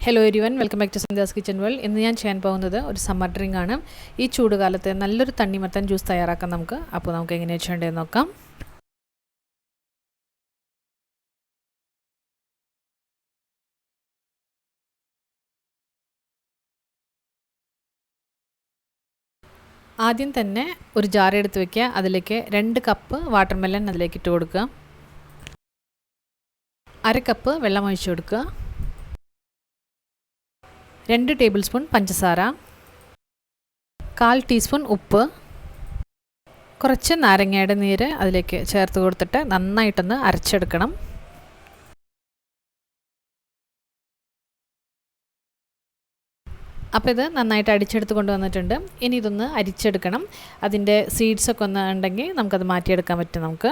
Hello everyone, welcome back to Sandhya's kitchen world. ഇന്ന് ഞാൻ ചെയ്യാൻ പോകുന്നത് ഒരു സമ്മർ ഡ്രിങ്ക് ആണ്. ഈ ചൂടുകാലത്ത് നല്ലൊരു തണ്ണിമത്തൻ ജ്യൂസ് തയ്യാറാക്കാം നമുക്ക്. അപ്പോൾ നമുക്ക് എങ്ങനെയാണ് ചെയ്യേണ്ടതെന്ന് നോക്കാം. ആദ്യം തന്നെ ഒരു ജാർ എടുത്ത് വെക്കുക. അതിലേക്ക് 2 കപ്പ് വാട്ടർമെലൺ അതിലേക്ക് ഇട്ട് കൊടുക്കുക. 1/2 കപ്പ് വെള്ളം ഒഴിച്ച് കൊടുക്കുക. 2 ടേബിൾ സ്പൂൺ പഞ്ചസാര, 1/4 ടീസ്പൂൺ ഉപ്പ്, കുറച്ച് നാരങ്ങയുടെ നീര് അതിലേക്ക് ചേർത്ത് കൊടുത്തിട്ട് നന്നായിട്ടൊന്ന് അരച്ചെടുക്കണം. അപ്പോൾ ഇത് നന്നായിട്ട് അടിച്ചെടുത്ത് കൊണ്ടുവന്നിട്ടുണ്ട്. ഇനി ഇതൊന്ന് അരിച്ചെടുക്കണം. അതിൻ്റെ സീഡ്സൊക്കെ ഒന്ന് ഉണ്ടെങ്കിൽ നമുക്കത് മാറ്റിയെടുക്കാൻ പറ്റും. നമുക്ക്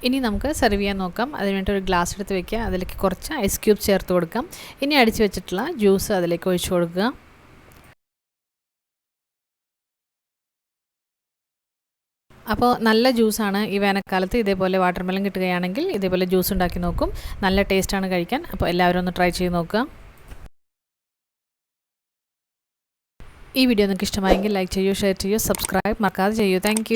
ഇനി നമുക്ക് സെർവ് ചെയ്യാൻ നോക്കാം. അതിനുവേണ്ടി ഒരു ഗ്ലാസ് എടുത്ത് വെക്കുക. അതിലേക്ക് കുറച്ച് ഐസ് ക്യൂബ്സ് ചേർത്ത് കൊടുക്കാം. ഇനി അടിച്ച് വെച്ചിട്ടുള്ള ജ്യൂസ് അതിലേക്ക് ഒഴിച്ചു കൊടുക്കുക. അപ്പോൾ നല്ല ജ്യൂസാണ്. ഈ വേനൽക്കാലത്ത് ഇതേപോലെ വാട്ടർമെലൺ കിട്ടുകയാണെങ്കിൽ ഇതേപോലെ ജ്യൂസ് ഉണ്ടാക്കി നോക്കും. നല്ല ടേസ്റ്റാണ് കഴിക്കാൻ. അപ്പോൾ എല്ലാവരും ഒന്ന് ട്രൈ ചെയ്ത് നോക്കുക. ഈ വീഡിയോ നിങ്ങൾക്ക് ഇഷ്ടമായെങ്കിൽ ലൈക്ക് ചെയ്യൂ, ഷെയർ ചെയ്യൂ, സബ്സ്ക്രൈബ് മറക്കാതെ ചെയ്യൂ. താങ്ക്